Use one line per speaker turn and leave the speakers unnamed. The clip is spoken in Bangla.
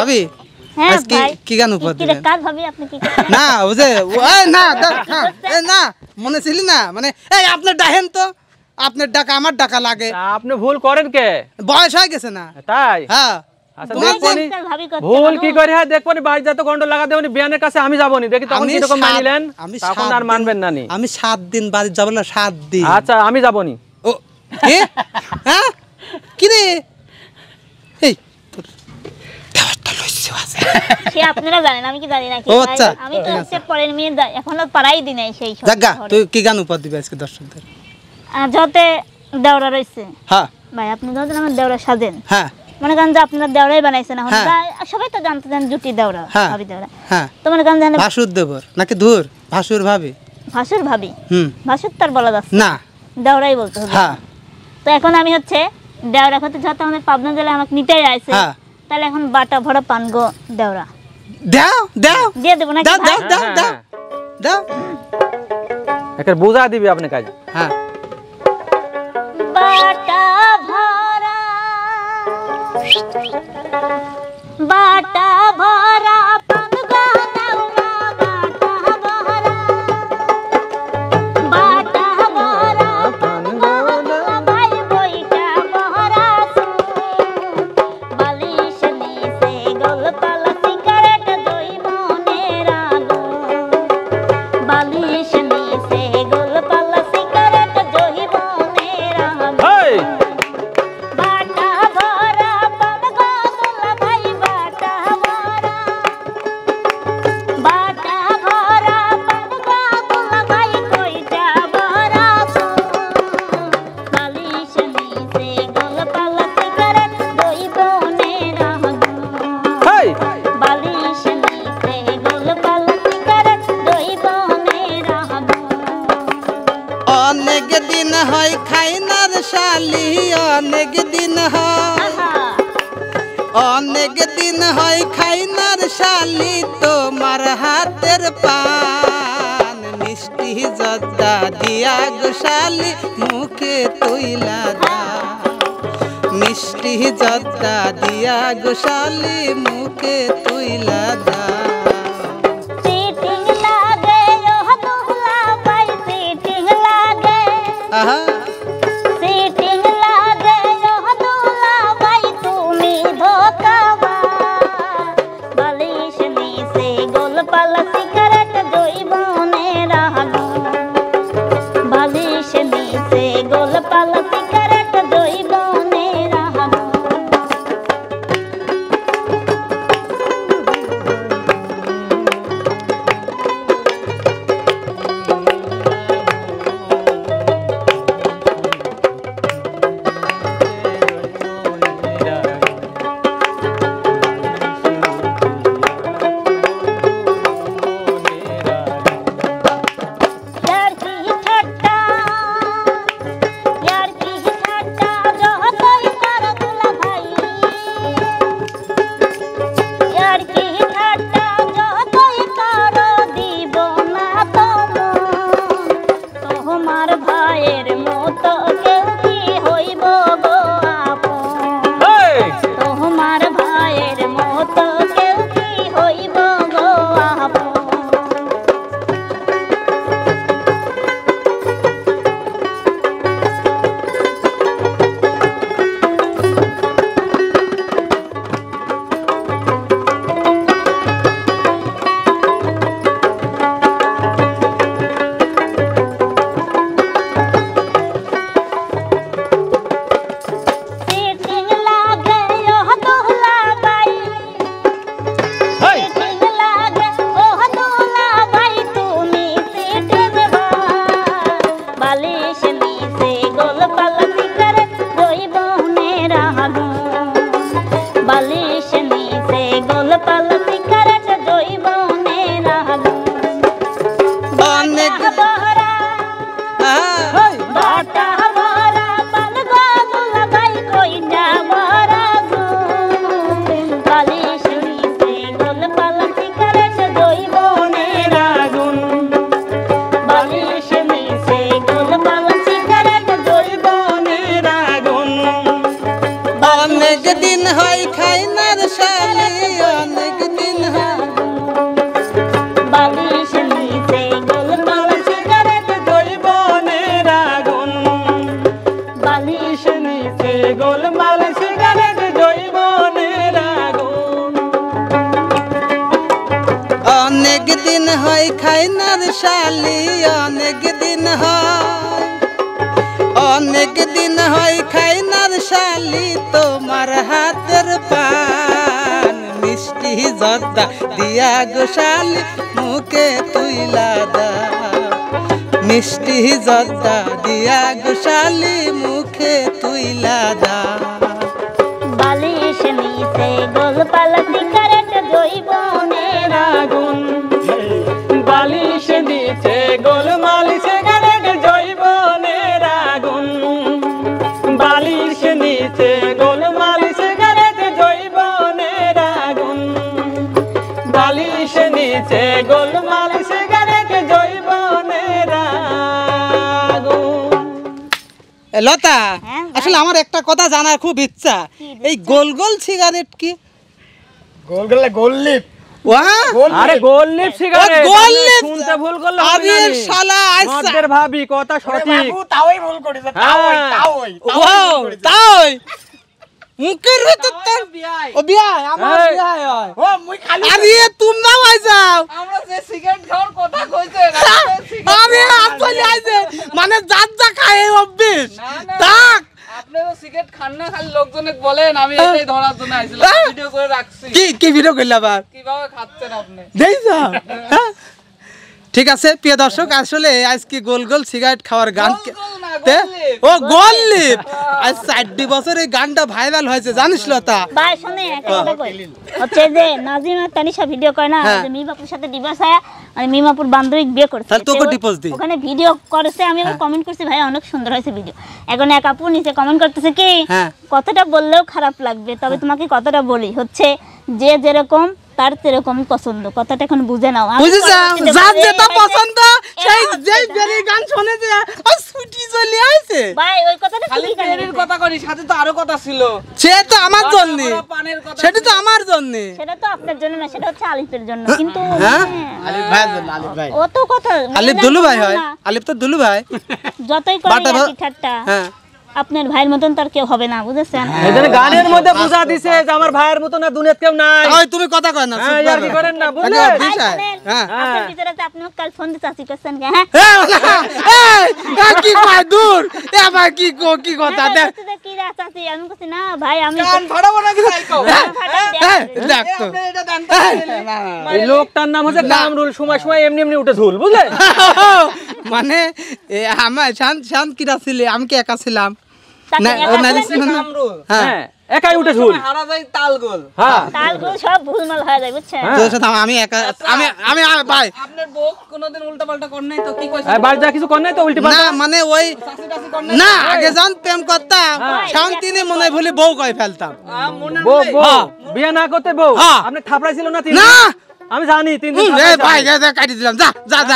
ভাবি
হ্যাঁ
আজকে
ভাই
কি গান উপহার
কি রে
দিবেন
কাজ ভাবি আপনি কি করছেন?
না বুঝে না না মনে ছিলি না মানে এই আপনার ডাহেন তো আপনার ডাকা আমার ডাকা লাগে
আপনি ভুল করেন কে
বয়স হয়ে গেছে না
তাই
হ্যাঁ
আচ্ছা
ভাই
দেখবনি
কাজ ভাবি করছে
ভুল
মানুষ।
কি করে হ্যাঁ দেখবনি বাড়ি যত গন্ড লাগা দেবনি বিয়ানের কাছে আমি যাবনি দেখি তখন কি রকম মানিলেন তখন আর মানবেন না নি
আমি 7 দিন বাড়ি যাব না 7 দিন
আচ্ছা আমি যাবনি
ও কি হ্যাঁ কি রে এই দেওয়ারটা লইছে আছে
সে আপনারা জানেন আমি কি জানি না কি
ও
ভাই,
আচ্ছা।
আমি তো হচ্ছে পরের মেয়ে এখনো পারাই দি নাই সেই সব
জাগা
শহরে।
তুই কি গান উপহার দিবি আজকে দর্শকদের
যতে দেওরা রইছে
হ্যাঁ
ভাই আপনি যত আমার দেওরা সাজেন
হ্যাঁ
মনে করেন যে আপনার দেওরাই বানাইছেন এখন
হ্যাঁ।
সবাই তো জানতে চান জুটি দেওরা
হ্যাঁ।
ভাবি দেওরা
হ্যাঁ
তো মনে করেন জানেন
ভাসুর দেবর নাকি ধুর ভাসুর ভাবি
ভাসুর ভাবি
হুম
ভাসুর তার বলা যাচ্ছে
না
দেওরাই বলতে হবে
হ্যাঁ
তো এখন আমি হচ্ছে দেওরা হতে যত আমাদের পাবনা জেলায় আমাকে নিতেই আইছে
হ্যাঁ।
তাহলে এখন বাটা ভরা পানগো দেওরা
দাও দাও
দিয়ে দেবো নাকি
দাও
ভাই?
দাও দাও দাও দাও
একটা বোঝা দিবি আপনি কাজ
হ্যাঁ
বাটা ভরা বাটা ভরা পানগো দেওরা বাটা ভরা পানগো ভাই বইটা ভরা বালিশ নিছে গোলপাল সিগারেট দুই মনের আগুন বালিশ নিছে গোলপাল সিগারেট দুই মনের আগুন
এই
বাটা ভরা পানগো দুলা ভাই বাটা ভরা পানগো দুলা ভাই কইটা ভরা বালিশ নিছে গোলপাল সিগারেট দুই মনের আগুন
এই
বালিশ নিছে গোলপাল সিগারেট দুই মনের আগুন
অনেক দিন হয় খাইনার শালি অনেক দিন হয়
আহা
অনেক দিন হয় খাইনার শালি তোমার হাতের পান মিষ্টি জর্দা দিয়া গোশালি মুখে তুইলা দা মিষ্টি জর্দা দিয়া গোশালি মুখে তুইলা দা
সিটিং লাগে ওহ দুলা ভাই সিটিং লাগে
আহা
সিটিং লাগে ওহ দুলা ভাই তুমি ধোকাবা বালিশ নিছে গোলপাল সিগারেট দুই মনের আগুন বালিশ নিছে গোলপাল সিগারেট দুই মনের আগুন
খাইনার শালি অনেক দিন হয় খাইনার শালি তোমার হাতের পান মিষ্টি জর্দা দিয়া গো শালি মুখে তুইলা দাও মিষ্টি জর্দা দিয়া গো শালি মুখে তুইলা দাও
বালিশ নিচে গোল পালতি কারেট জৈবনের
আগুন বালিশ নিচে গোলমাল সিগারেট জৈবনের আগুন বালিশ নিচে গোলমাল সিগারেট জৈবনের আগুন বালিশ নিচে গোলমাল সিগারেট জৈবনের আগুন।
লতা
হ্যাঁ, ভাই।
আসলে আমার একটা কথা জানার খুব ইচ্ছা এই গোল গোল সিগারেট কি
গোল গেলে গোললিপ
আরে গোললিপ সিগারেট
গোললিপ
শুনতে ভুল করলে
আরে শালা
মদের ভাবি কথা সঠিক
তাওই ভুল করেছে
তাই মুখের ভিতর তোর ও বিয়াই আমার
এই।
বিয়াই হয়
ও মুই খালি
আরে তোমরা আই যাও
আমরা যে সিগারেট খাওয়ার কথা কইছে
আরে আসলে আইছে মানে যার যা খায় এই অভ্যেস
না, না।
থাক
আপনি তো সিগারেট খান না খালি লোকজনে বলেন আমি এটাই ধরার জন্য আইছিলাম ভিডিও করে রাখছি
কি ভিডিও করলে আবার
কিভাবে খাচ্ছেন আপনি
দেখছো হ্যাঁ? ঠিক আছে প্রিয় দর্শক আসলে আজকে গোল গোল সিগারেট খাওয়ার গান
গোল না,
তে?
গোললিপ।
ও গোললিপ আজ 4 বছর এই গানটা ভাইরাল হয়েছে জানিস লতা
ভাই শুনে একটা কথা কই হচ্ছে যে নাজিম আর তানিশা ভিডিও করে না
হ্যাঁ।
যে মিমাপুর সাথে ডিভোর্স হয় আর মিমাপুর বান্ধবী বিয়ে করছে
তাহলে তোকে
তো
divorce দি।
ওখানে ভিডিও করেছে আমি আবার কমেন্ট করছি ভাই অনেক সুন্দর হয়েছে ভিডিও এখন এক আপু নিচে কমেন্ট করতেছে কি
হ্যাঁ।
কতটা বললেও খারাপ লাগবে তবে তোমাকে কতটা বলি হচ্ছে যে যেরকম তার সেরকম পছন্দ কথাটা এখন বুঝে নাও আমি
বুঝেছ
পরবর্তীতে
যার
বলি,
যেটা
এই যে-
পছন্দ সেই
এই
যেই
হচ্ছে
বেরি গান শুনেছে আর ছুটি চলে আইছে
ভাই ওই কথাটা
খালি
ঠিকই
পেরের
জানিস।
কথা করি সাথে তো আরো কথা ছিল
সে তো আমার জন্য
বড় পানের কথা
সেটা তো আমার জন্য
সেটা তো আপনার জন্য না সেটা হচ্ছে আলিফের জন্য কিন্তু
হ্যাঁ?
আলিফ ভাই জন্য আলিফ ভাই
ও তো কথা
আলিফ দুলু ভাই হয় আলিফ তো দুলু ভাই
যতই করে
বাটা ভা-
একই ঠাট্টা
হ্যাঁ
আপনার ভাইয়ের মতন তার কেউ হবে না বুঝেছেন
এখানে গানের মধ্যে বুঝা দিছে যে আমার ভাইয়ের মতো না দুনিয়াতে কেউ নাই
ওই তুমি কথা কয় না
হ্যাঁ,
চুপ
ইয়ার কি
করো।
করেন না, বুঝলে?
আগে
ভাই
বিষয়,
শোনেন,
হ্যাঁ
আপনার ভিতরে তো আপনি কাল ফোন দিয়ে চাচি করছেন কে হ্যাঁ
কি কয় দূর এ ভাই কি কথা
হ্যাঁ,
দেখ
বলছে যে কি রে চাচি আমি বলছি না ভাই আমি
কান ফাটাবো নাকি সাইকো
ফাটাই দেখ।
দেখ তো
আপনি এটা দেন তো
এই লোকটার নাম হচ্ছে কামরুল সময় সময় এমনি এমনি উঠে ঝুল বুঝলে
মানে আমার শান্ত কিরা ছিলে আমি কি একা ছিলাম
চাচি
না
একা
ও না
ছিলেন?
ছিল না
কামরুল
হ্যাঁ
হ্যাঁ একাই উঠে ঝুল
হারা যায় তালগোল
হ্যাঁ
তালগুলো সব ভুলমাল হয়ে যায় বুঝছেন
হ্যাঁ।
তোর সাথে আমি একা আমি ভাই
আপনার বউ কোনোদিন উল্টাপাল্টা করে নাই তো কি কইছে
এই বাড়ি যা কিছু কর নাই তো উল্টি
না
পাল্টা
মানে ওই
চাচি টাচি করে নাই
না আগে যখন প্রেম করতাম শান্তি নিয়ে মনে হয় ভুলি বউ কয় ফেলতাম
মনে
বউ
নাই
বউ বিয়ে না করতে বউ
হ্যাঁ।
আপনি থাপড়াইছিল না তিন
না
আমি জানি 3 দিন
এ
থাপড়াইছে।
ভাই কাটি দিলাম যা যা যা